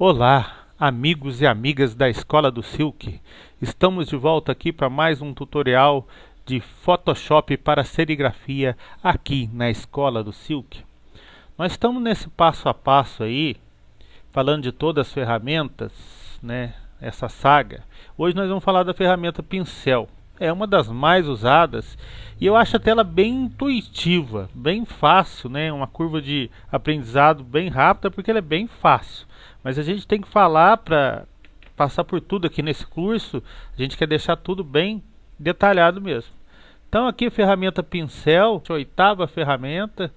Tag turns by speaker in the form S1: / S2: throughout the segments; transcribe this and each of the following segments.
S1: Olá, amigos e amigas da Escola do Silk. Estamos de volta aqui para mais um tutorial de Photoshop para serigrafia aqui na Escola do Silk. Nós estamos nesse passo a passo aí, falando de todas as ferramentas, né? Essa saga. Hoje nós vamos falar da ferramenta pincel. É uma das mais usadas e eu acho até ela bem intuitiva, bem fácil, né? Uma curva de aprendizado bem rápida porque ela é bem fácil. Mas a gente tem que falar para passar por tudo aqui nesse curso, a gente quer deixar tudo bem detalhado mesmo. Então aqui a ferramenta pincel, a oitava ferramenta,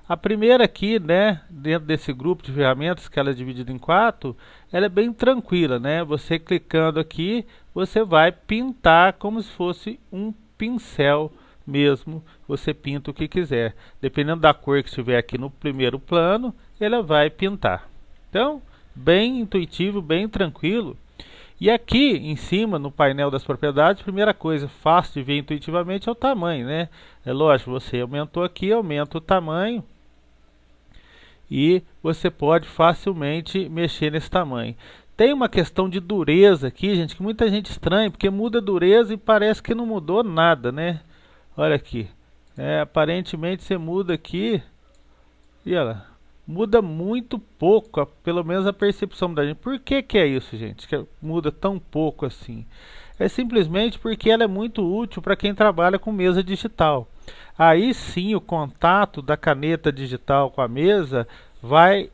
S1: a primeira aqui, né, dentro desse grupo de ferramentas que ela é dividida em 4, ela é bem tranquila, né? Você clicando aqui, você vai pintar como se fosse um pincel mesmo, você pinta o que quiser. Dependendo da cor que estiver aqui no primeiro plano, ela vai pintar. Então, bem intuitivo, bem tranquilo. E aqui em cima, no painel das propriedades, primeira coisa fácil de ver intuitivamente é o tamanho, né? É lógico, você aumentou aqui, aumenta o tamanho. E você pode facilmente mexer nesse tamanho. Tem uma questão de dureza aqui, gente, que muita gente estranha, porque muda a dureza e parece que não mudou nada, né? Olha aqui. Aparentemente você muda aqui e olha lá. Muda muito pouco, pelo menos a percepção da gente. Por que que é isso, gente? Que muda tão pouco assim? É simplesmente porque ela é muito útil para quem trabalha com mesa digital. Aí sim o contato da caneta digital com a mesa vai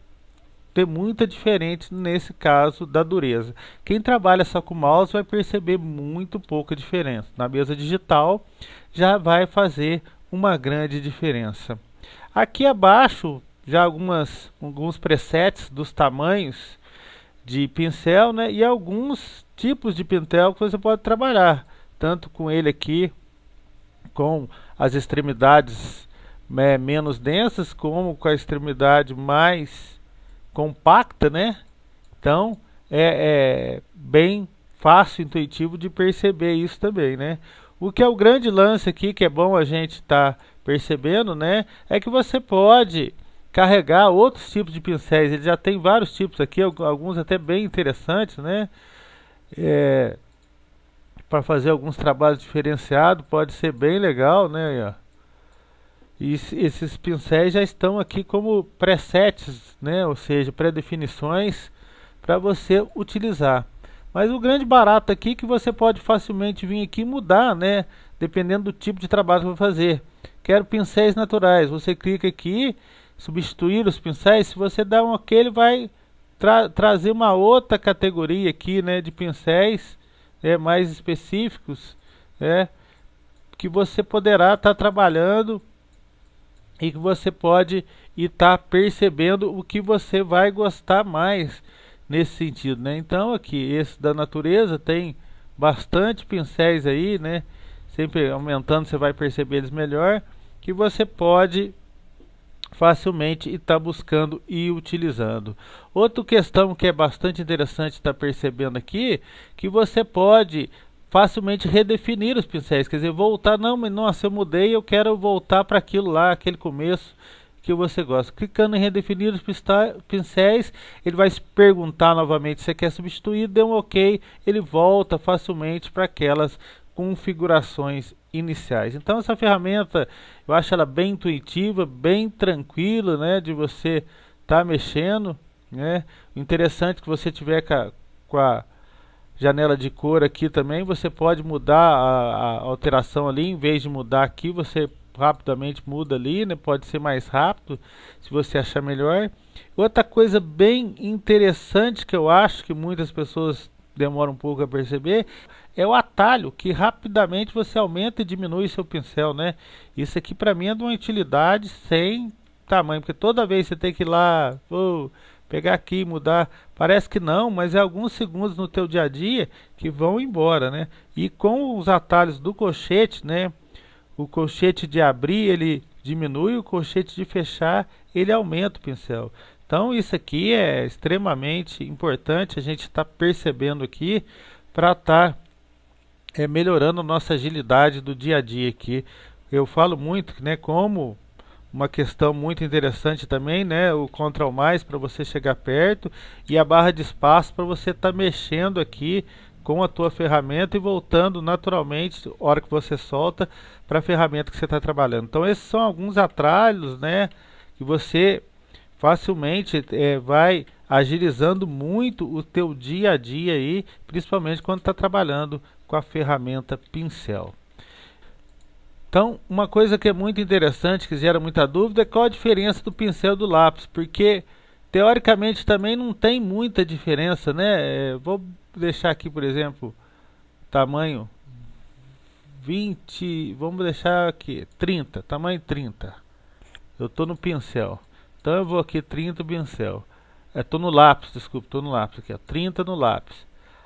S1: ter muita diferença nesse caso da dureza. Quem trabalha só com mouse vai perceber muito pouca diferença. Na mesa digital já vai fazer uma grande diferença. Aqui abaixo já alguns presets dos tamanhos de pincel, né, e alguns tipos de pincel que você pode trabalhar, tanto com ele aqui, com as extremidades menos densas, como com a extremidade mais compacta, né? Então é bem fácil, intuitivo de perceber isso também, né? O que é o grande lance aqui, que é bom a gente estar percebendo, né, é que você pode carregar outros tipos de pincéis. Ele já tem vários tipos aqui, alguns até bem interessantes, né? Para fazer alguns trabalhos diferenciados, pode ser bem legal, né? E esses pincéis já estão aqui como presets, né? Ou seja, pré-definições para você utilizar. Mas o grande barato aqui é que você pode facilmente vir aqui e mudar, né? Dependendo do tipo de trabalho que vai fazer. Quero pincéis naturais, você clica aqui, substituir os pincéis. Se você dá um OK, ele vai trazer uma outra categoria aqui, né, de pincéis mais específicos, que você poderá estar trabalhando e que você pode estar percebendo o que você vai gostar mais nesse sentido, né? Então aqui esse da natureza tem bastante pincéis aí, né? Sempre aumentando você vai perceber eles melhor, que você pode facilmente estar buscando e utilizando. Outra questão que é bastante interessante estar percebendo aqui, que você pode facilmente redefinir os pincéis, quer dizer, voltar, não, mas nossa, eu mudei, eu quero voltar para aquilo lá, aquele começo que você gosta. Clicando em redefinir os pincéis, ele vai se perguntar novamente se você quer substituir, dê um OK, ele volta facilmente para aquelas configurações iniciais. Então essa ferramenta, eu acho ela bem intuitiva, bem tranquila, né, de você estar mexendo, né? O interessante é que você tiver com a janela de cor aqui também, você pode mudar a alteração ali, em vez de mudar aqui, você rapidamente muda ali, né? Pode ser mais rápido, se você achar melhor. Outra coisa bem interessante que eu acho que muitas pessoas demoram um pouco a perceber, é o atalho, que rapidamente você aumenta e diminui seu pincel, né? Isso aqui para mim é de uma utilidade sem tamanho, porque toda vez você tem que ir lá, pegar aqui e mudar, parece que não, mas é alguns segundos no teu dia a dia que vão embora, né? E com os atalhos do colchete, né? O colchete de abrir ele diminui, o colchete de fechar ele aumenta o pincel. Então isso aqui é extremamente importante a gente estar percebendo aqui para estar melhorando a nossa agilidade do dia a dia aqui. Eu falo muito, né, como uma questão muito interessante também, né? O Ctrl mais para você chegar perto e a barra de espaço para você estar mexendo aqui com a tua ferramenta e voltando naturalmente, na hora que você solta, para a ferramenta que você está trabalhando. Então esses são alguns atalhos, né? Que você facilmente vai agilizando muito o teu dia a dia aí, principalmente quando está trabalhando com a ferramenta pincel. Então, uma coisa que é muito interessante, que gera muita dúvida, é qual a diferença do pincel e do lápis, porque teoricamente também não tem muita diferença, né? Vou deixar aqui, por exemplo, tamanho 20, vamos deixar aqui 30, tamanho 30. Eu estou no pincel, então eu vou aqui 30 pincel. Estou no lápis, desculpa, estou no lápis aqui, ó, 30 no lápis.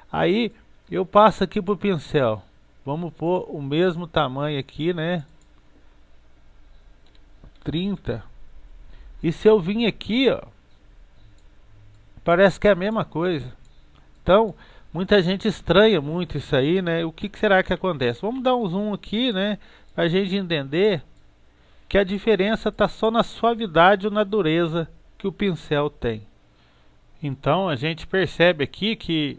S1: Aí eu passo aqui para o pincel. Vamos pôr o mesmo tamanho aqui, né? 30. E se eu vir aqui, ó, parece que é a mesma coisa. Então, muita gente estranha muito isso aí, né? O que será que acontece? Vamos dar um zoom aqui, né? Para a gente entender que a diferença está só na suavidade ou na dureza que o pincel tem. Então, a gente percebe aqui que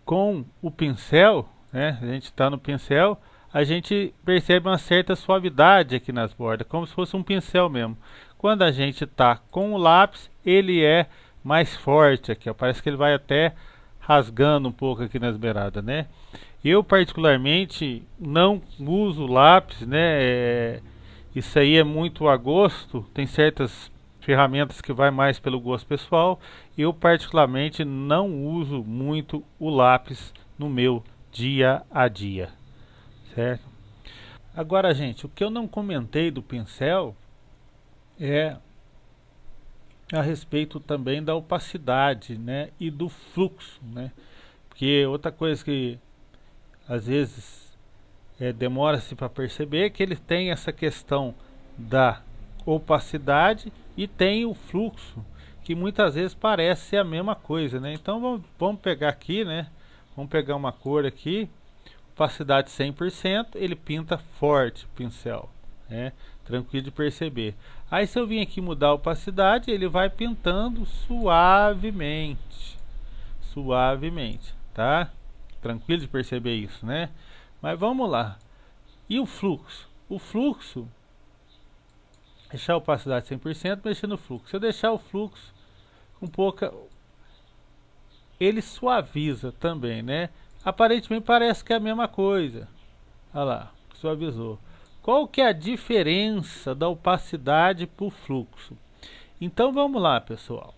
S1: com o pincel, né, a gente está no pincel, a gente percebe uma certa suavidade aqui nas bordas, como se fosse um pincel mesmo. Quando a gente está com o lápis, ele é mais forte aqui, ó, parece que ele vai até rasgando um pouco aqui nas beiradas, né? Eu particularmente não uso lápis, né? Isso aí é muito a gosto, tem certas ferramentas que vai mais pelo gosto pessoal. Eu particularmente não uso muito o lápis no meu dia a dia, certo? Agora, gente, o que eu não comentei do pincel é a respeito também da opacidade, né, e do fluxo, né? Porque outra coisa que às vezes demora-se para perceber é que ele tem essa questão da opacidade e tem o fluxo, que muitas vezes parece ser a mesma coisa, né? Então vamos pegar aqui, né? Vamos pegar uma cor aqui, opacidade 100%, ele pinta forte o pincel, né? Tranquilo de perceber. Aí se eu vim aqui mudar a opacidade, ele vai pintando suavemente, suavemente, tá? Tranquilo de perceber isso, né? Mas vamos lá. E o fluxo? O fluxo, deixar a opacidade 100%, mexer no fluxo. Se eu deixar o fluxo com pouca, ele suaviza também, né? Aparentemente parece que é a mesma coisa. Olha lá, suavizou. Qual que é a diferença da opacidade para o fluxo? Então vamos lá, pessoal.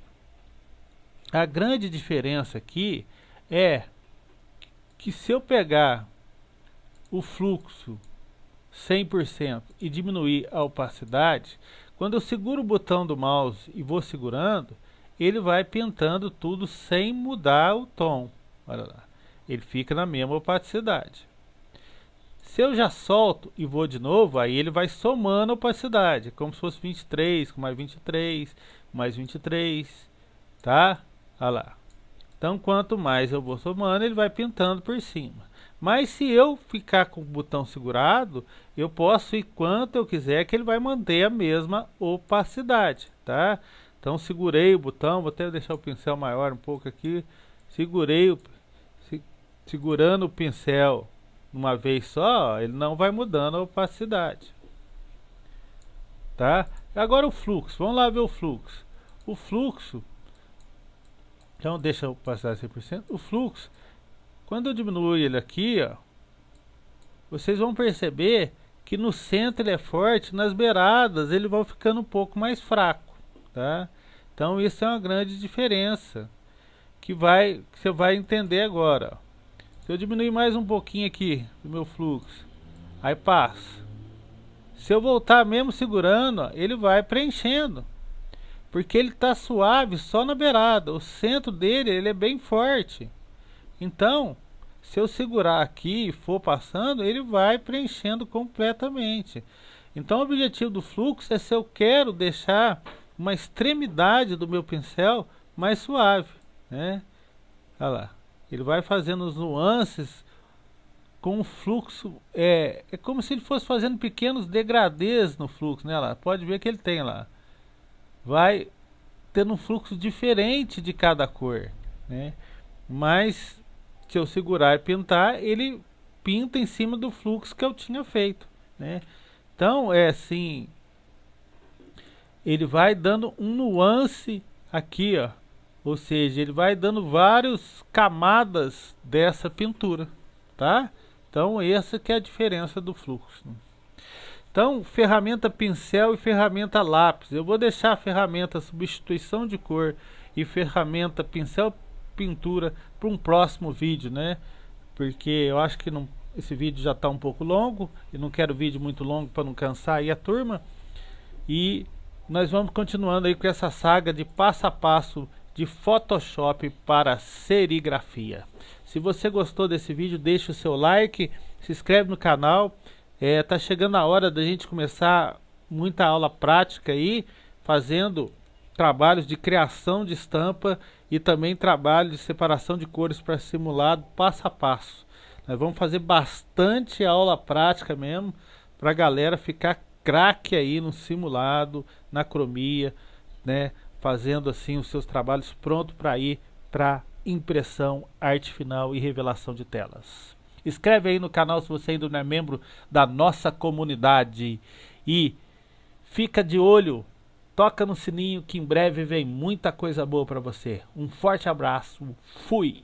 S1: A grande diferença aqui é que se eu pegar o fluxo 100% e diminuir a opacidade, quando eu seguro o botão do mouse e vou segurando, ele vai pintando tudo sem mudar o tom. Olha lá, ele fica na mesma opacidade. Se eu já solto e vou de novo, aí ele vai somando a opacidade, como se fosse 23, com mais 23, mais 23, tá? Olha lá. Então, quanto mais eu vou somando, ele vai pintando por cima. Mas se eu ficar com o botão segurado, eu posso ir quanto eu quiser, que ele vai manter a mesma opacidade, tá? Então, segurei o botão, vou até deixar o pincel maior um pouco aqui. Segurando o pincel uma vez só, ele não vai mudando a opacidade, tá? Agora o fluxo, vamos lá ver o fluxo. O fluxo, então deixa a opacidade 100%. O fluxo, quando eu diminuo ele aqui, ó, vocês vão perceber que no centro ele é forte, nas beiradas ele vai ficando um pouco mais fraco, tá? Então isso é uma grande diferença que você vai entender agora, ó. Se eu diminuir mais um pouquinho aqui do meu fluxo, aí passa. Se eu voltar mesmo segurando, ó, ele vai preenchendo, porque ele está suave só na beirada. O centro dele ele é bem forte. Então, se eu segurar aqui e for passando, ele vai preenchendo completamente. Então, o objetivo do fluxo é se eu quero deixar uma extremidade do meu pincel mais suave, né? Olha lá. Ele vai fazendo os nuances com um fluxo, é como se ele fosse fazendo pequenos degradês no fluxo, né? Lá, pode ver que ele tem lá. Vai tendo um fluxo diferente de cada cor, né? Mas se eu segurar e pintar, ele pinta em cima do fluxo que eu tinha feito, né? Então é assim, ele vai dando um nuance aqui, ó. Ou seja, ele vai dando várias camadas dessa pintura, tá? Então essa que é a diferença do fluxo. Então, ferramenta pincel e ferramenta lápis. Eu vou deixar a ferramenta substituição de cor e ferramenta pincel pintura para um próximo vídeo, né? Porque eu acho que não, esse vídeo já está um pouco longo e não quero vídeo muito longo para não cansar aí a turma. E nós vamos continuando aí com essa saga de passo a passo de Photoshop para serigrafia. Se você gostou desse vídeo, deixe o seu like, se inscreve no canal. Tá chegando a hora da gente começar muita aula prática aí, fazendo trabalhos de criação de estampa e também trabalho de separação de cores para simulado passo a passo. Nós vamos fazer bastante aula prática mesmo, para a galera ficar craque aí no simulado, na cromia, né? Fazendo assim os seus trabalhos pronto para ir para impressão, arte final e revelação de telas. Inscreve aí no canal se você ainda não é membro da nossa comunidade. E fica de olho, toca no sininho que em breve vem muita coisa boa para você. Um forte abraço, fui!